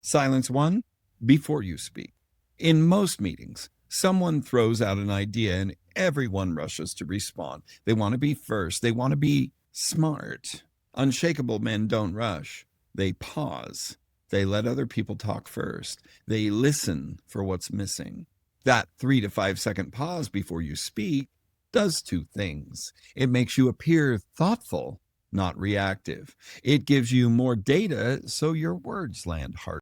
Silence one, before you speak. In most meetings, someone throws out an idea and everyone rushes to respond. They want to be first. They want to be smart. Unshakable men don't rush. They pause. They let other people talk first. They listen for what's missing. That 3 to 5 second pause before you speak does two things. It makes you appear thoughtful, not reactive. It gives you more data so your words land harder.